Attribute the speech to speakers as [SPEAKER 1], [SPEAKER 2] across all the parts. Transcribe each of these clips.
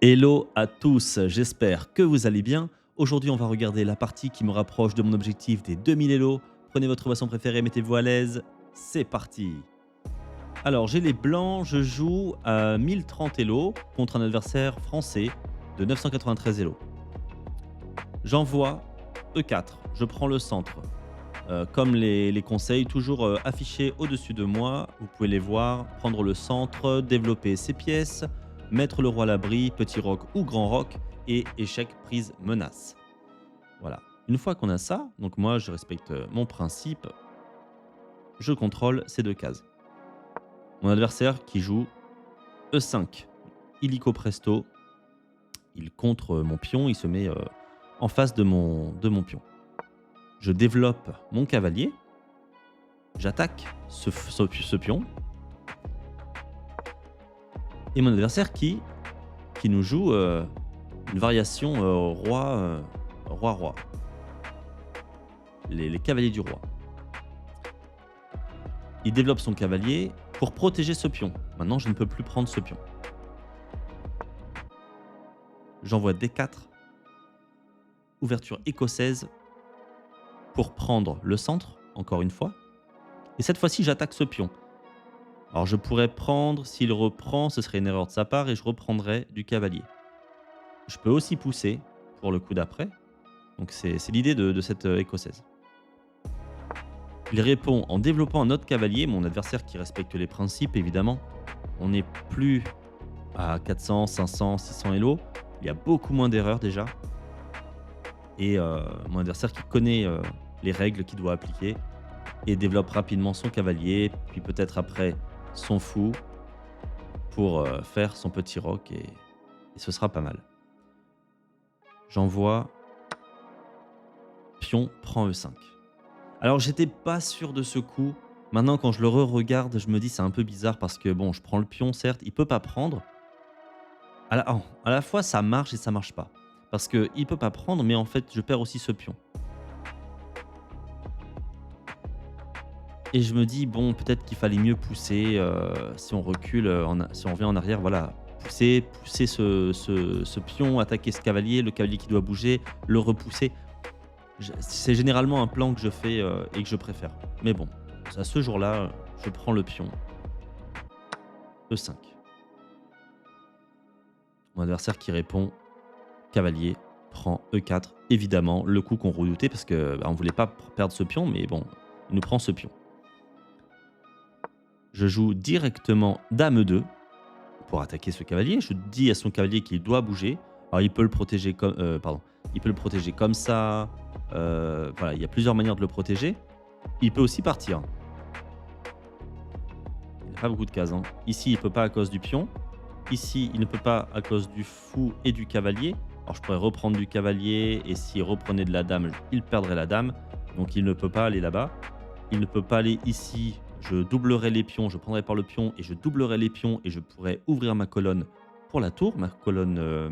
[SPEAKER 1] Hello à tous, j'espère que vous allez bien. Aujourd'hui, on va regarder la partie qui me rapproche de mon objectif des 2000 Elo. Prenez votre boisson préférée, mettez-vous à l'aise. C'est parti. Alors, j'ai les blancs, je joue à 1030 Elo contre un adversaire français de 993 Elo. J'envoie E4, je prends le centre. Comme les conseils, toujours affichés au-dessus de moi, vous pouvez les voir, prendre le centre, développer ses pièces, mettre le roi à l'abri, petit roc ou grand roc, et échec, prise, menace. Voilà. Une fois qu'on a ça, donc moi je respecte mon principe, je contrôle ces deux cases. Mon adversaire qui joue E5, illico presto, il contre mon pion, il se met en face de mon pion. Je développe mon cavalier, j'attaque ce pion, et mon adversaire qui nous joue une variation roi-roi. Les cavaliers du roi. Il développe son cavalier pour protéger ce pion. Maintenant, je ne peux plus prendre ce pion. J'envoie D4. Ouverture écossaise pour prendre le centre, encore une fois. Et cette fois-ci, j'attaque ce pion. Alors, je pourrais prendre, s'il reprend, ce serait une erreur de sa part, et je reprendrais du cavalier. Je peux aussi pousser pour le coup d'après. Donc, c'est l'idée de cette écossaise. Il répond en développant un autre cavalier, mon adversaire qui respecte les principes, évidemment. On n'est plus à 400, 500, 600 Elo. Il y a beaucoup moins d'erreurs déjà. Et mon adversaire qui connaît les règles qu'il doit appliquer et développe rapidement son cavalier, puis peut-être après son fou pour faire son petit roc et ce sera pas mal. J'envoie pion prend E5. Alors j'étais pas sûr de ce coup. Maintenant quand je le re-regarde, je me dis c'est un peu bizarre parce que bon, je prends le pion certes, il peut pas prendre. À la fois ça marche et ça marche pas. Parce qu'il peut pas prendre, mais en fait je perds aussi ce pion. Et je me dis bon, peut-être qu'il fallait mieux pousser si on recule, si on revient en arrière, voilà. Pousser ce pion, attaquer ce cavalier, le cavalier qui doit bouger, le repousser. C'est généralement un plan que je fais et que je préfère. Mais bon, à ce jour-là, je prends le pion. E5. Mon adversaire qui répond, cavalier, prend E4. Évidemment, le coup qu'on redoutait parce qu'on ne voulait pas perdre ce pion, mais bon, il nous prend ce pion. Je joue directement Dame 2 pour attaquer ce cavalier. Je dis à son cavalier qu'il doit bouger. Alors, il peut le protéger comme... il peut le protéger comme ça. Voilà, il y a plusieurs manières de le protéger. Il peut aussi partir. Il n'a pas beaucoup de cases. Hein. Ici, il ne peut pas à cause du pion. Ici, il ne peut pas à cause du fou et du cavalier. Alors, je pourrais reprendre du cavalier. Et s'il reprenait de la dame, il perdrait la dame. Donc, il ne peut pas aller là-bas. Il ne peut pas aller ici. Je doublerai les pions. Je prendrai par le pion et je doublerai les pions. Et je pourrais ouvrir ma colonne pour la tour. Ma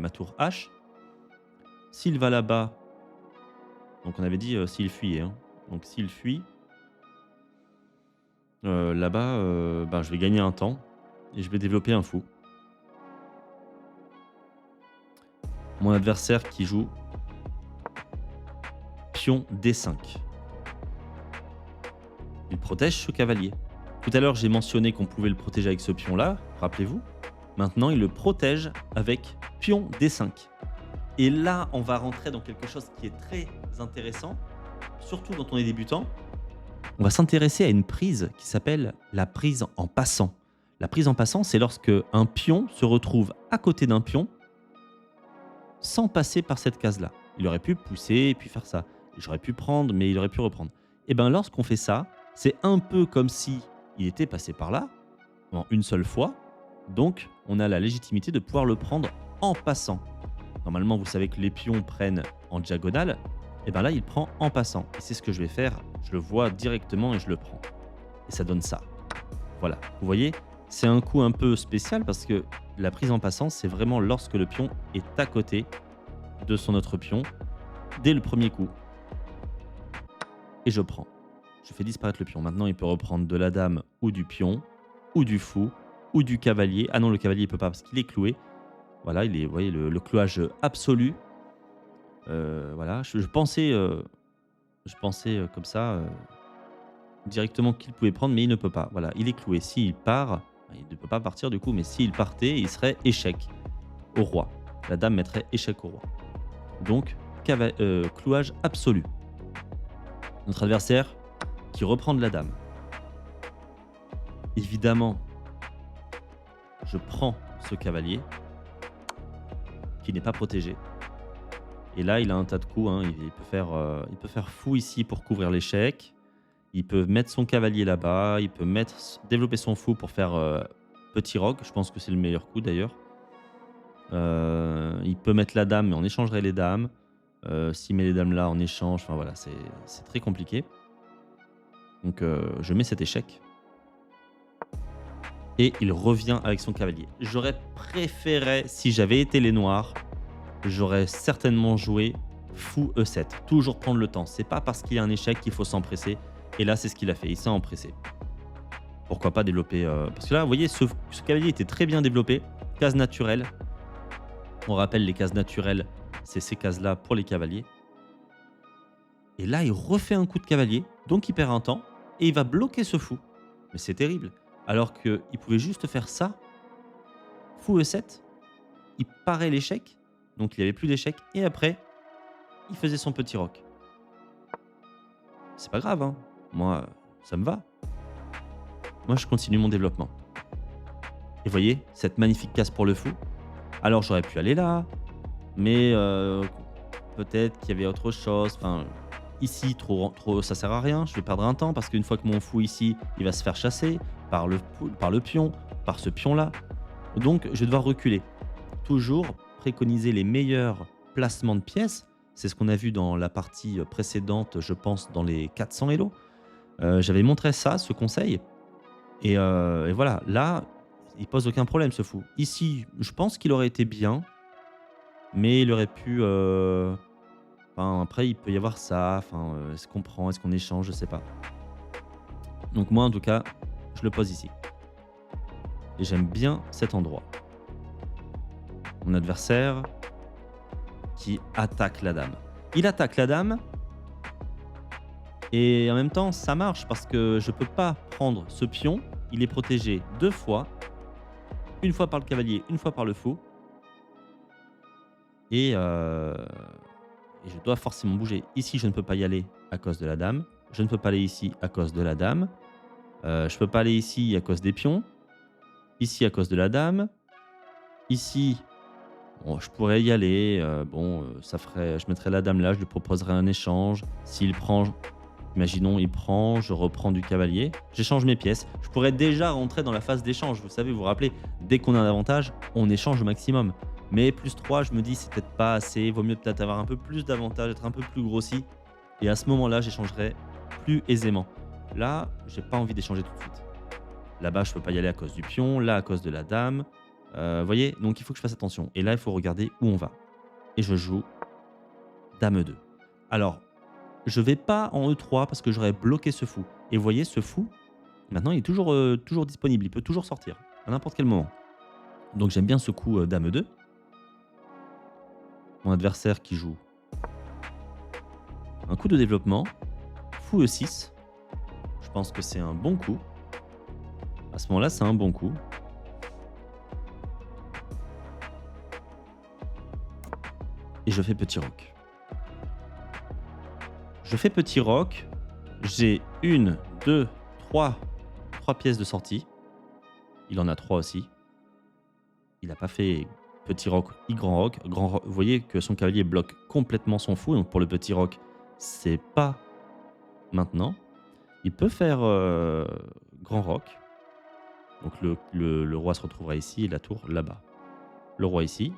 [SPEAKER 1] tour H. S'il va là-bas... Donc on avait dit s'il fuyait. Hein. Donc s'il fuit, là-bas, je vais gagner un temps et je vais développer un fou. Mon adversaire qui joue pion D5. Il protège ce cavalier. Tout à l'heure, j'ai mentionné qu'on pouvait le protéger avec ce pion-là, rappelez-vous. Maintenant, il le protège avec pion D5. Et là, on va rentrer dans quelque chose qui est très intéressant, surtout quand on est débutant. On va s'intéresser à une prise qui s'appelle la prise en passant. La prise en passant, c'est lorsque un pion se retrouve à côté d'un pion sans passer par cette case-là. Il aurait pu pousser et puis faire ça. J'aurais pu prendre, mais il aurait pu reprendre. Et bien, lorsqu'on fait ça, c'est un peu comme si il était passé par là, en une seule fois. Donc, on a la légitimité de pouvoir le prendre en passant. Normalement, vous savez que les pions prennent en diagonale. Et bien là, il prend en passant. Et c'est ce que je vais faire. Je le vois directement et je le prends. Et ça donne ça. Voilà. Vous voyez, c'est un coup un peu spécial parce que la prise en passant, c'est vraiment lorsque le pion est à côté de son autre pion dès le premier coup. Et je prends. Je fais disparaître le pion. Maintenant, il peut reprendre de la dame ou du pion, ou du fou, ou du cavalier. Ah non, le cavalier, il ne peut pas parce qu'il est cloué. Voilà, il est, vous voyez, le clouage absolu. Voilà, je pensais comme ça, directement qu'il pouvait prendre, mais il ne peut pas. Voilà, il est cloué. S'il part, il ne peut pas partir du coup, mais s'il partait, il serait échec au roi. La dame mettrait échec au roi. Donc, clouage absolu. Notre adversaire qui reprend de la dame. Évidemment, je prends ce cavalier qui n'est pas protégé. Et là, il a un tas de coups, hein. Il peut faire fou ici pour couvrir l'échec. Il peut mettre son cavalier là-bas. Il peut développer son fou pour faire petit roc. Je pense que c'est le meilleur coup d'ailleurs. Il peut mettre la dame, mais on échangerait les dames. S'il met les dames là, en échange. Enfin voilà, c'est très compliqué. Donc je mets cet échec. Et il revient avec son cavalier. J'aurais préféré, si j'avais été les noirs, j'aurais certainement joué fou E7. Toujours prendre le temps. C'est pas parce qu'il y a un échec qu'il faut s'empresser. Et là, c'est ce qu'il a fait. Il s'est empressé. Pourquoi pas développer... Parce que là, vous voyez, ce cavalier était très bien développé. Case naturelle. On rappelle les cases naturelles, c'est ces cases-là pour les cavaliers. Et là, il refait un coup de cavalier. Donc, il perd un temps. Et il va bloquer ce fou. Mais c'est terrible. Alors qu'il pouvait juste faire ça. Fou E7. Il parait l'échec. Donc, il n'y avait plus d'échec. Et après, il faisait son petit roc. C'est pas grave, hein. Moi, ça me va. Moi, je continue mon développement. Et vous voyez, cette magnifique case pour le fou. Alors, j'aurais pu aller là. Mais peut-être qu'il y avait autre chose. Enfin, ici, trop, ça sert à rien. Je vais perdre un temps parce qu'une fois que mon fou ici, il va se faire chasser par le pion, par ce pion-là. Donc, je vais devoir reculer. Toujours préconiser les meilleurs placements de pièces. C'est ce qu'on a vu dans la partie précédente, je pense, dans les 400 Elo. J'avais montré ça, ce conseil. Et voilà, là, il pose aucun problème, ce fou. Ici, je pense qu'il aurait été bien. Mais il aurait pu... Enfin, après, il peut y avoir ça. Enfin, est-ce qu'on prend, est-ce qu'on échange, je sais pas. Donc moi, en tout cas, je le pose ici. Et j'aime bien cet endroit. Mon adversaire qui attaque la dame. Il attaque la dame. Et en même temps, ça marche parce que je peux pas prendre ce pion. Il est protégé 2 fois. Une fois par le cavalier, une fois par le fou. Et je dois forcément bouger. Ici, je ne peux pas y aller à cause de la dame. Je ne peux pas aller ici à cause de la dame. Je peux pas aller ici à cause des pions. Ici à cause de la dame. Ici, bon, je pourrais y aller. Je mettrais la dame là, je lui proposerais un échange. S'il prend, imaginons, il prend, je reprends du cavalier. J'échange mes pièces. Je pourrais déjà rentrer dans la phase d'échange. Vous savez, vous vous rappelez, dès qu'on a un avantage, on échange au maximum. Mais plus 3, je me dis, c'est peut-être pas assez. Vaut mieux peut-être avoir un peu plus d'avantages, être un peu plus grossi. Et à ce moment-là, j'échangerai plus aisément. Là, j'ai pas envie d'échanger tout de suite. Là-bas, je peux pas y aller à cause du pion. Là, à cause de la dame. Vous voyez, donc il faut que je fasse attention. Et là, il faut regarder où on va. Et je joue dame 2. Alors, je vais pas en E3 parce que j'aurais bloqué ce fou. Et vous voyez, ce fou, maintenant, il est toujours disponible. Il peut toujours sortir à n'importe quel moment. Donc, j'aime bien ce coup dame 2. Mon adversaire qui joue un coup de développement, fou E6. Je pense que c'est un bon coup. À ce moment-là, c'est un bon coup. Et je fais petit roc. Je fais petit roc. J'ai 1, 2, 3 pièces de sortie. Il en a 3 aussi. Il n'a pas fait petit roc et grand roc. Vous voyez que son cavalier bloque complètement son fou. Donc pour le petit roc, c'est pas maintenant. Il peut faire grand roc. Donc le roi se retrouvera ici et la tour là-bas. Le roi ici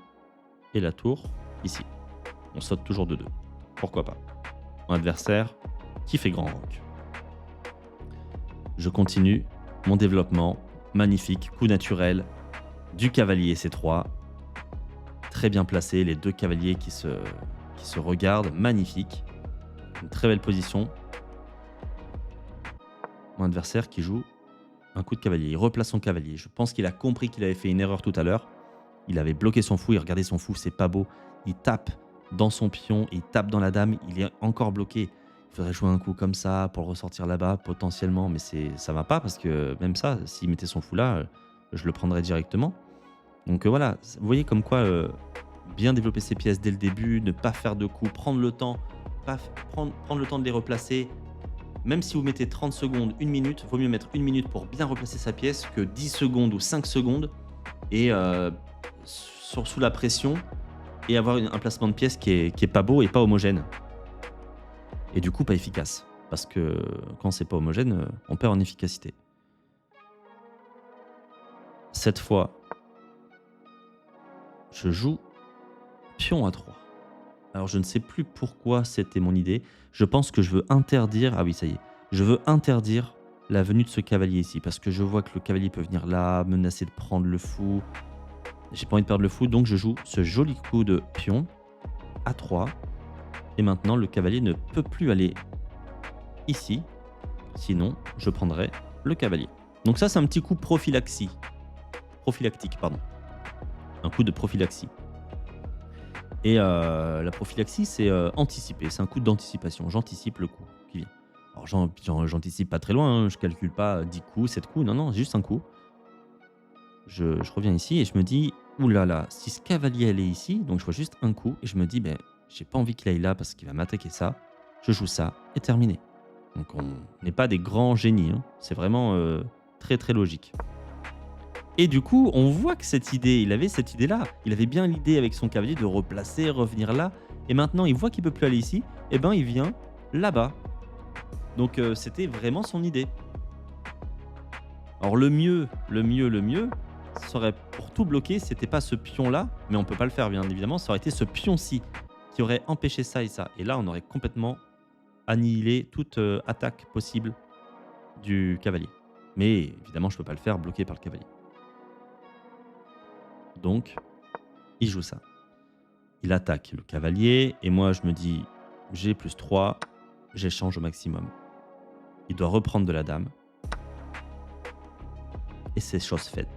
[SPEAKER 1] et la tour ici. On saute toujours de 2. Pourquoi pas. Mon adversaire qui fait grand roc. Je continue mon développement. Magnifique, coup naturel du cavalier C3. Très bien placé, les 2 cavaliers qui se regardent. Magnifique. Une très belle position. Mon adversaire qui joue un coup de cavalier. Il replace son cavalier. Je pense qu'il a compris qu'il avait fait une erreur tout à l'heure. Il avait bloqué son fou, il regardait son fou, c'est pas beau. Il tape dans son pion, il tape dans la dame, il est encore bloqué. Il faudrait jouer un coup comme ça pour le ressortir là-bas, potentiellement, mais ça va pas parce que même ça, s'il mettait son fou là, je le prendrais directement. Donc voilà, vous voyez comme quoi bien développer ses pièces dès le début, ne pas faire de coups, prendre le temps, prendre le temps de les replacer. Même si vous mettez 30 secondes, 1 minute, vaut mieux mettre 1 minute pour bien replacer sa pièce que 10 secondes ou 5 secondes et sous la pression et avoir un placement de pièce qui est pas beau et pas homogène. Et du coup, pas efficace. Parce que quand c'est pas homogène, on perd en efficacité. Cette fois, je joue pion à 3. Alors, je ne sais plus pourquoi c'était mon idée. Je pense que je veux interdire... Ah oui, ça y est. Je veux interdire la venue de ce cavalier ici. Parce que je vois que le cavalier peut venir là, menacer de prendre le fou. J'ai pas envie de perdre le fou, donc je joue ce joli coup de pion à 3. Et maintenant, le cavalier ne peut plus aller ici. Sinon, je prendrai le cavalier. Donc ça, c'est un petit coup prophylactique, pardon. Un coup de prophylaxie. Et la prophylaxie, c'est anticiper. C'est un coup d'anticipation. J'anticipe le coup qui vient. Alors, j'anticipe pas très loin. Hein. Je calcule pas 10 coups, 7 coups. Non, non, juste un coup. Je reviens ici et je me dis, oulala, si ce cavalier elle est ici, donc je vois juste un coup et je me dis, ben, j'ai pas envie qu'il aille là parce qu'il va m'attaquer ça. Je joue ça et terminé. Donc on n'est pas des grands génies. Hein. C'est vraiment très très logique. Et du coup, on voit que cette idée, il avait cette idée-là. Il avait bien l'idée avec son cavalier de replacer, revenir là. Et maintenant, il voit qu'il peut plus aller ici. Et ben, il vient là-bas. Donc, c'était vraiment son idée. Alors, le mieux, serait pour tout bloquer, c'était pas ce pion-là. Mais on peut pas le faire, bien évidemment. Ça aurait été ce pion-ci qui aurait empêché ça et ça. Et là, on aurait complètement annihilé toute attaque possible du cavalier. Mais évidemment, je peux pas le faire, bloqué par le cavalier. Donc, il joue ça. Il attaque le cavalier et moi je me dis, j'ai plus 3, j'échange au maximum. Il doit reprendre de la dame. Et c'est chose faite.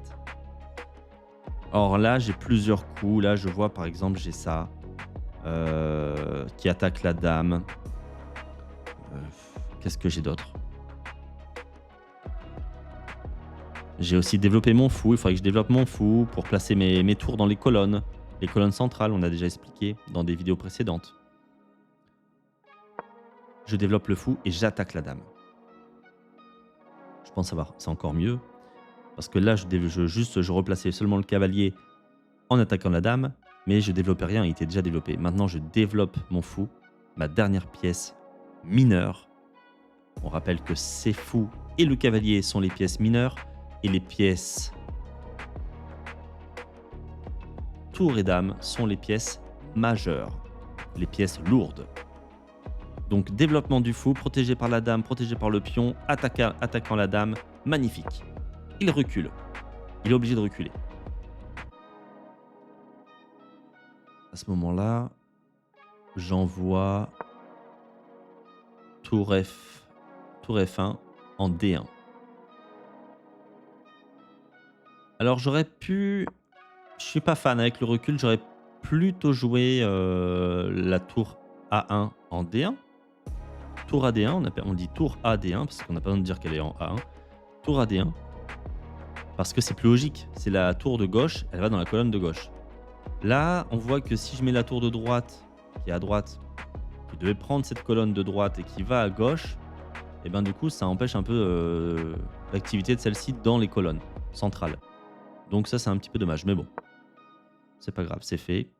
[SPEAKER 1] Or là, j'ai plusieurs coups. Là, je vois par exemple, j'ai ça qui attaque la dame. Qu'est-ce que j'ai d'autre? J'ai aussi développé mon fou. Il faudrait que je développe mon fou pour placer mes tours dans les colonnes. Les colonnes centrales, on a déjà expliqué dans des vidéos précédentes. Je développe le fou et j'attaque la dame. Je pense savoir, c'est encore mieux. Parce que là, je replaçais seulement le cavalier en attaquant la dame. Mais je développais rien, il était déjà développé. Maintenant, je développe mon fou, ma dernière pièce mineure. On rappelle que ces fous et le cavalier sont les pièces mineures. Et les pièces tour et dame sont les pièces majeures, les pièces lourdes. Donc développement du fou, protégé par la dame, protégé par le pion, attaquant la dame, magnifique. Il recule. Il est obligé de reculer. À ce moment-là, j'envoie tour F1 en D1. Alors j'aurais pu... Je suis pas fan avec le recul, j'aurais plutôt joué la tour A1 en D1. Tour AD1, on dit tour AD1 parce qu'on n'a pas besoin de dire qu'elle est en A1. Tour AD1 parce que c'est plus logique. C'est la tour de gauche, elle va dans la colonne de gauche. Là, on voit que si je mets la tour de droite, qui est à droite, qui devait prendre cette colonne de droite et qui va à gauche, et ben du coup ça empêche un peu l'activité de celle-ci dans les colonnes centrales. Donc ça, c'est un petit peu dommage. Mais bon, c'est pas grave, c'est fait.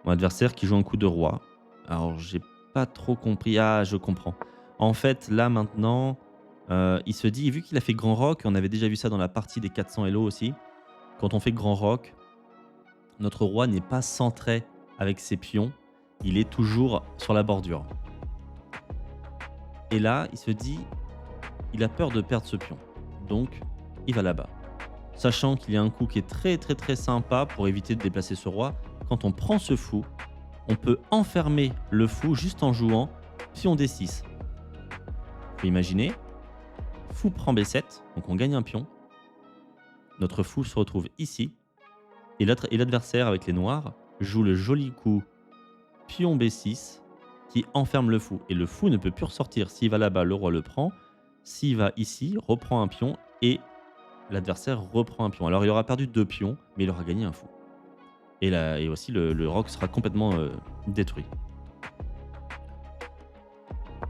[SPEAKER 1] Mon adversaire qui joue un coup de roi. Alors, j'ai pas trop compris. Ah, je comprends. En fait, là, maintenant, il se dit, vu qu'il a fait grand rock, on avait déjà vu ça dans la partie des 400 Elo aussi, quand on fait grand rock, notre roi n'est pas centré avec ses pions. Il est toujours sur la bordure. Et là, il se dit, il a peur de perdre ce pion. Donc, il va là-bas. Sachant qu'il y a un coup qui est très très très sympa pour éviter de déplacer ce roi. Quand on prend ce fou, on peut enfermer le fou juste en jouant pion D6. Vous pouvez imaginer, fou prend B7, donc on gagne un pion. Notre fou se retrouve ici. Et l'adversaire, avec les noirs, joue le joli coup pion B6 qui enferme le fou. Et le fou ne peut plus ressortir. S'il va là-bas, le roi le prend. S'il va ici, reprend un pion et l'adversaire reprend un pion. Alors il aura perdu 2 pions, mais il aura gagné un fou. Et aussi, le roc sera complètement détruit.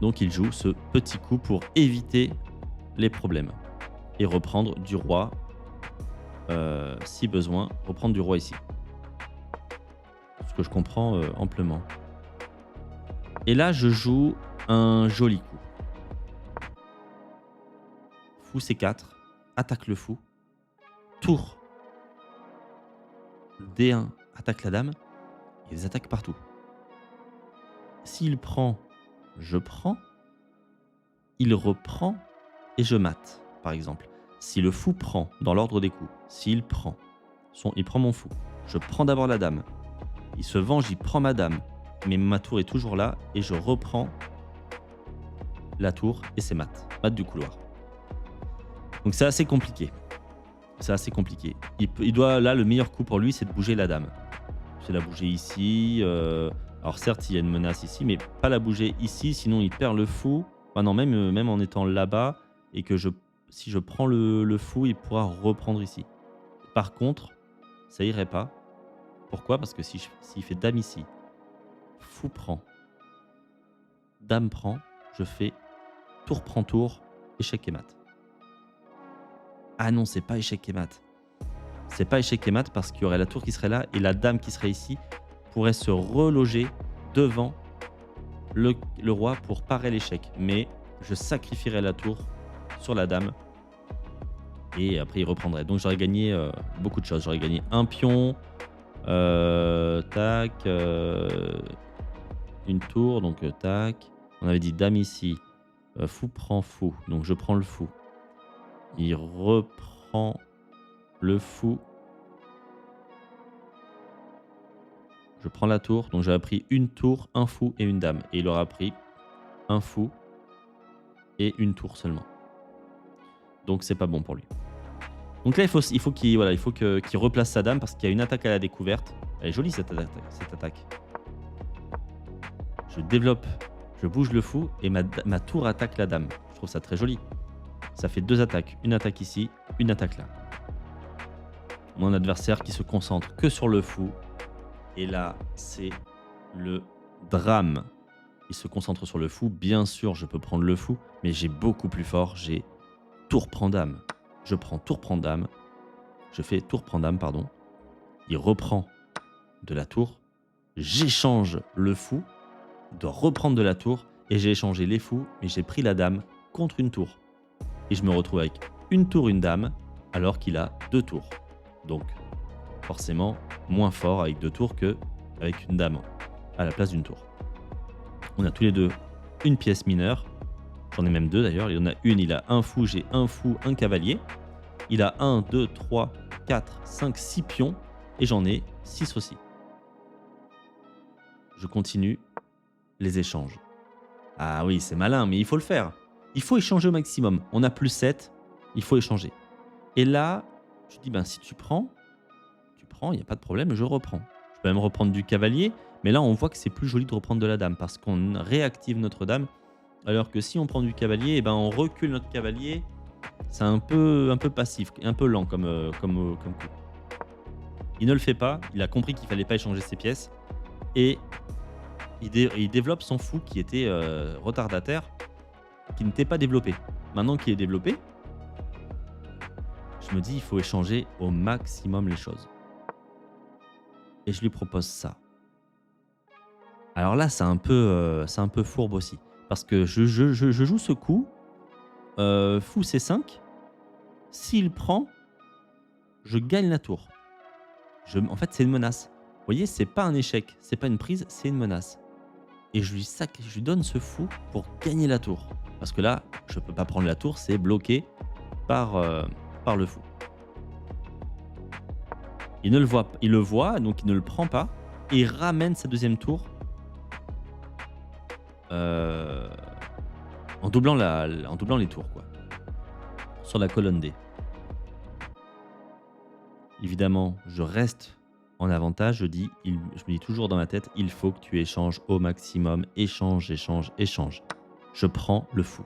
[SPEAKER 1] Donc il joue ce petit coup pour éviter les problèmes. Et reprendre du roi, si besoin, reprendre du roi ici. Ce que je comprends amplement. Et là, je joue un joli coup. Fou C4, attaque le fou. Tour D1, attaque la dame. Ils attaquent partout. S'il prend, je prends. Il reprend et je mate, par exemple. Si le fou prend, dans l'ordre des coups, s'il prend, il prend mon fou. Je prends d'abord la dame. Il se venge, il prend ma dame. Mais ma tour est toujours là et je reprends la tour et c'est mat. Mat du couloir. Donc c'est assez compliqué. C'est assez compliqué. Il doit, là, le meilleur coup pour lui, c'est de bouger la dame. C'est la bouger ici. Alors certes, il y a une menace ici, mais pas la bouger ici, sinon il perd le fou. Enfin non, même en étant là-bas, et que si je prends le fou, il pourra reprendre ici. Par contre, ça irait pas. Pourquoi? Parce que s'il fait dame ici, fou prend, dame prend, je fais tour prend tour, échec et mat. Ah non, c'est pas échec et mat. C'est pas échec et mat parce qu'il y aurait la tour qui serait là et la dame qui serait ici pourrait se reloger devant le roi pour parer l'échec. Mais je sacrifierais la tour sur la dame et après il reprendrait. Donc j'aurais gagné beaucoup de choses. J'aurais gagné un pion, tac, une tour, donc tac. On avait dit dame ici, fou prend fou, donc je prends le fou. Il reprend le fou. Je prends la tour, donc j'aurais pris une tour, un fou et une dame. Et il aura pris un fou et une tour seulement. Donc c'est pas bon pour lui. Donc là, il faut qu'il replace sa dame parce qu'il y a une attaque à la découverte. Elle est jolie cette attaque. Je développe, je bouge le fou et ma tour attaque la dame. Je trouve ça très joli. Ça fait 2 attaques. Une attaque ici, une attaque là. Mon adversaire qui se concentre que sur le fou. Et là, c'est le drame. Il se concentre sur le fou. Bien sûr, je peux prendre le fou, mais j'ai beaucoup plus fort. J'ai tour prend dame. Je prends tour prend dame. Je fais tour prend dame, pardon. Il reprend de la tour. J'échange le fou. Il doit reprendre de la tour. Et j'ai échangé les fous, mais j'ai pris la dame contre une tour. Et je me retrouve avec une tour, une dame, alors qu'il a 2 tours. Donc, forcément, moins fort avec 2 tours qu'avec une dame à la place d'une tour. On a tous les deux une pièce mineure. J'en ai même 2 d'ailleurs. Il y en a une, il a un fou, j'ai un fou, un cavalier. Il a 1, 2, 3, 4, 5, 6 pions. Et j'en ai 6 aussi. Je continue les échanges. Ah oui, c'est malin, mais il faut le faire. Il faut échanger au maximum. On a plus 7, il faut échanger. Et là, je dis, si tu prends, il n'y a pas de problème, je reprends. Je peux même reprendre du cavalier, mais là, on voit que c'est plus joli de reprendre de la dame parce qu'on réactive notre dame. Alors que si on prend du cavalier, on recule notre cavalier. C'est un peu passif, un peu lent comme coup. Il ne le fait pas, il a compris qu'il ne fallait pas échanger ses pièces. Et il développe son fou qui était retardataire, qui n'était pas développé. Maintenant qu'il est développé, je me dis il faut échanger au maximum les choses. Et je lui propose ça. Alors là, c'est un peu fourbe aussi. Parce que je joue ce coup, fou C5. S'il prend, je gagne la tour. En fait, c'est une menace. Vous voyez, c'est pas un échec, c'est pas une prise, c'est une menace. Et je lui donne ce fou pour gagner la tour. Parce que là, je peux pas prendre la tour, c'est bloqué par le fou. Il le voit, donc il ne le prend pas. Et il ramène sa deuxième tour en doublant les tours, quoi. Sur la colonne D. Évidemment, je reste en avantage, je me dis toujours dans ma tête, il faut que tu échanges au maximum. Échange, échange, échange. Je prends le fou.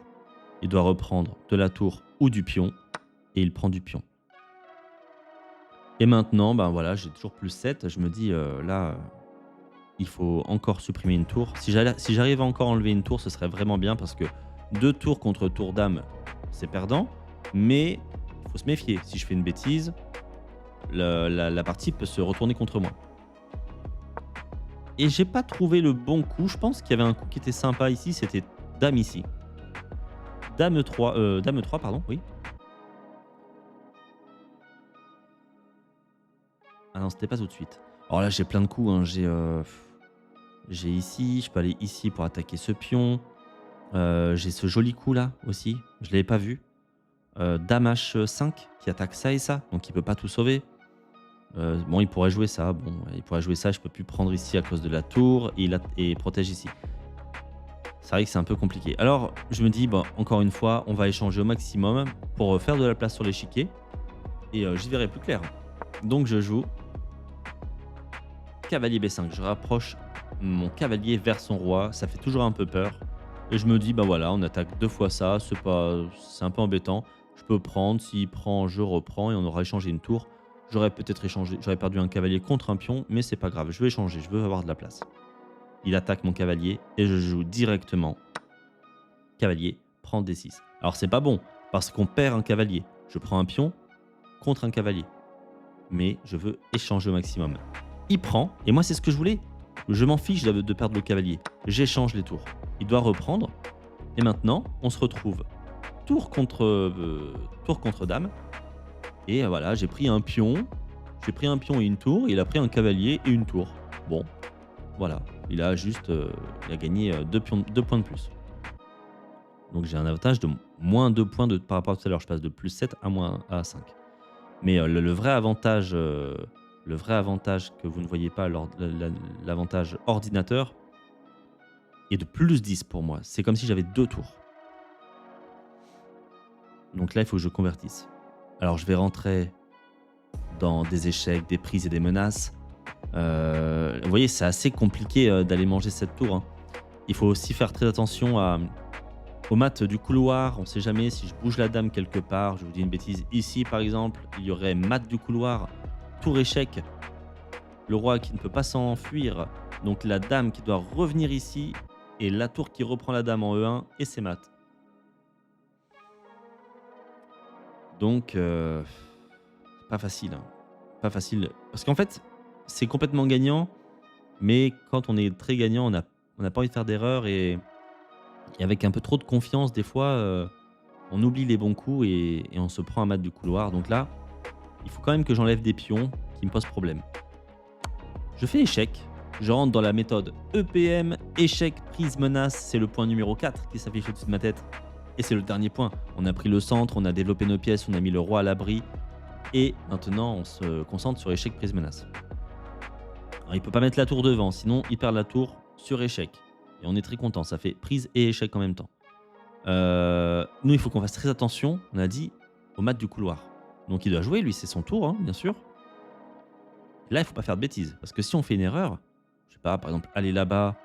[SPEAKER 1] Il doit reprendre de la tour ou du pion, et il prend du pion. Et maintenant, ben voilà, j'ai toujours plus 7. Je me dis, là, il faut encore supprimer une tour. Si j'arrive à encore enlever une tour, ce serait vraiment bien parce que 2 tours contre tour dame, c'est perdant. Mais il faut se méfier. Si je fais une bêtise, la partie peut se retourner contre moi. Et j'ai pas trouvé le bon coup. Je pense qu'il y avait un coup qui était sympa ici. C'était dame ici. Dame 3, pardon, oui. Ah non, c'était pas tout de suite. Alors là, j'ai plein de coups, hein. J'ai ici, je peux aller ici pour attaquer ce pion. J'ai ce joli coup là aussi, je l'avais pas vu. Dame H5 qui attaque ça et ça, donc il peut pas tout sauver. Bon, il pourrait jouer ça, je peux plus prendre ici à cause de la tour et protège ici. C'est vrai que c'est un peu compliqué. Alors, je me dis, bon, encore une fois, on va échanger au maximum pour faire de la place sur l'échiquier et j'y verrai plus clair. Donc je joue cavalier B5. Je rapproche mon cavalier vers son roi. Ça fait toujours un peu peur. Et je me dis, bah voilà, on attaque 2 fois ça. C'est un peu embêtant. Je peux prendre. S'il prend, je reprends et on aura échangé une tour. J'aurais peut-être échangé. J'aurais perdu un cavalier contre un pion, mais c'est pas grave. Je veux échanger. Je veux avoir de la place. Il attaque mon cavalier et je joue directement. Cavalier prend D6. Alors c'est pas bon parce qu'on perd un cavalier. Je prends un pion contre un cavalier. Mais je veux échanger au maximum. Il prend, et moi c'est ce que je voulais. Je m'en fiche de perdre le cavalier. J'échange les tours. Il doit reprendre. Et maintenant, on se retrouve tour contre dame. Et voilà, j'ai pris un pion. J'ai pris un pion et une tour. Et il a pris un cavalier et une tour. Bon, voilà. Il a gagné 2 points de plus. Donc j'ai un avantage de moins 2 points par rapport à tout à l'heure. Je passe de plus 7 à 5. Mais le vrai avantage que vous ne voyez pas, l'avantage ordinateur, est de plus 10 pour moi. C'est comme si j'avais 2 tours. Donc là, il faut que je convertisse. Alors, je vais rentrer dans des échecs, des prises et des menaces. Vous voyez, c'est assez compliqué d'aller manger cette tour, hein. Il faut aussi faire très attention aux maths du couloir. On ne sait jamais si je bouge la dame quelque part. Je vous dis une bêtise. Ici, par exemple, il y aurait mat du couloir, tour échec. Le roi qui ne peut pas s'enfuir. Donc la dame qui doit revenir ici. Et la tour qui reprend la dame en E1. Et c'est mat. Donc, pas facile, hein. Pas facile. Parce qu'en fait, c'est complètement gagnant. Mais quand on est très gagnant, on n'a pas envie de faire d'erreur. Et avec un peu trop de confiance, des fois, on oublie les bons coups et on se prend un mat du couloir. Donc là, il faut quand même que j'enlève des pions qui me posent problème. Je fais échec. Je rentre dans la méthode EPM, échec, prise, menace. C'est le point numéro 4 qui s'affiche au-dessus de ma tête. Et c'est le dernier point. On a pris le centre, on a développé nos pièces, on a mis le roi à l'abri. Et maintenant, on se concentre sur échec, prise, menace. Alors, il ne peut pas mettre la tour devant, sinon il perd la tour sur échec. Et on est très content, ça fait prise et échec en même temps. Nous, il faut qu'on fasse très attention, on a dit, au mat du couloir. Donc il doit jouer, lui, c'est son tour, hein, bien sûr. Là, il ne faut pas faire de bêtises, parce que si on fait une erreur, je sais pas, par exemple, aller là-bas,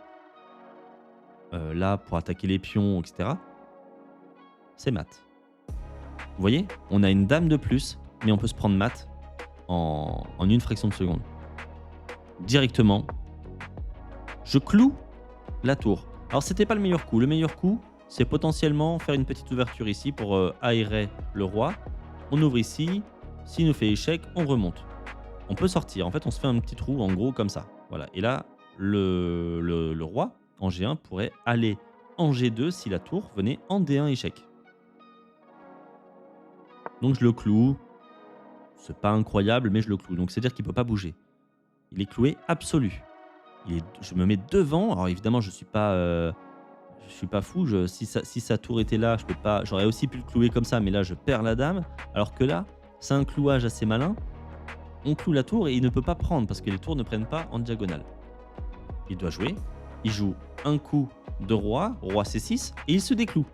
[SPEAKER 1] là, pour attaquer les pions, etc., c'est mat. Vous voyez, on a une dame de plus, mais on peut se prendre mat en une fraction de seconde. Directement, je cloue la tour. Alors, c'était pas le meilleur coup. Le meilleur coup, c'est potentiellement faire une petite ouverture ici pour aérer le roi. On ouvre ici. S'il nous fait échec, on remonte. On peut sortir. En fait, on se fait un petit trou, en gros, comme ça. Voilà. Et là, le roi, en G1, pourrait aller en G2 si la tour venait en D1 échec. Donc, je le cloue. C'est pas incroyable, mais je le cloue. Donc, c'est-à-dire qu'il peut pas bouger. Il est cloué absolu. Je me mets devant. Alors évidemment, je suis pas fou. Si sa tour était là, je peux pas. J'aurais aussi pu le clouer comme ça, mais là, je perds la dame. Alors que là, c'est un clouage assez malin. On cloue la tour et il ne peut pas prendre parce que les tours ne prennent pas en diagonale. Il doit jouer. Il joue un coup de roi C6, et il se décloue.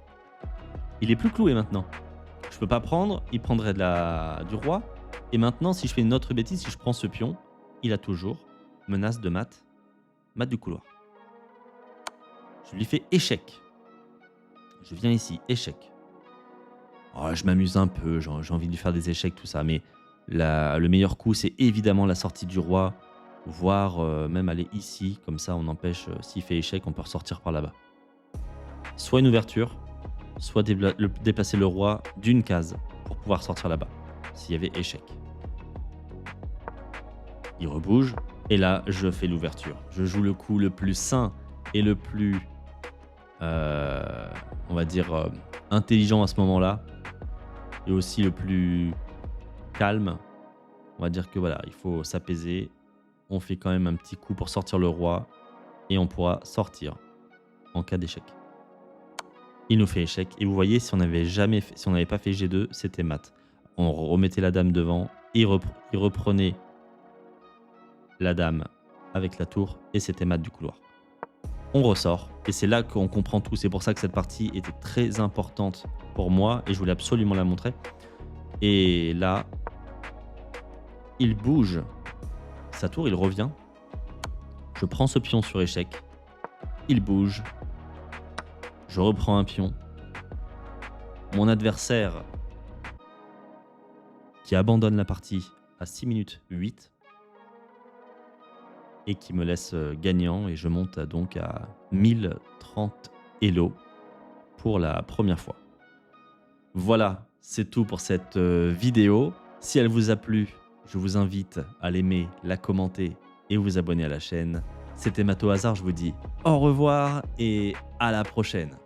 [SPEAKER 1] Il est plus cloué maintenant. Je peux pas prendre. Il prendrait du roi. Et maintenant, si je fais une autre bêtise, si je prends ce pion, il a toujours menace de mat du couloir. Je lui fais échec. Je viens ici, échec. Oh, je m'amuse un peu, j'ai envie de lui faire des échecs, tout ça, mais le meilleur coup, c'est évidemment la sortie du roi, voire même aller ici, comme ça on empêche, s'il fait échec, on peut ressortir par là-bas. Soit une ouverture, soit déplacer le roi d'une case pour pouvoir sortir là-bas, s'il y avait échec. Il rebouge, et là, je fais l'ouverture. Je joue le coup le plus sain et le plus, on va dire, intelligent à ce moment-là, et aussi le plus calme. On va dire que voilà, il faut s'apaiser. On fait quand même un petit coup pour sortir le roi, et on pourra sortir en cas d'échec. Il nous fait échec, et vous voyez, si on n'avait pas fait G2, c'était mat. On remettait la dame devant, et il reprenait la dame avec la tour, et c'était mat du couloir. On ressort, et c'est là qu'on comprend tout. C'est pour ça que cette partie était très importante pour moi, et je voulais absolument la montrer. Et là, il bouge sa tour, il revient. Je prends ce pion sur échec, il bouge, je reprends un pion. Mon adversaire, qui abandonne la partie à 6 minutes 8, et qui me laisse gagnant, et je monte donc à 1030 Elo pour la première fois. Voilà, c'est tout pour cette vidéo. Si elle vous a plu, je vous invite à l'aimer, la commenter et vous abonner à la chaîne. C'était Matt au hasard, je vous dis au revoir et à la prochaine.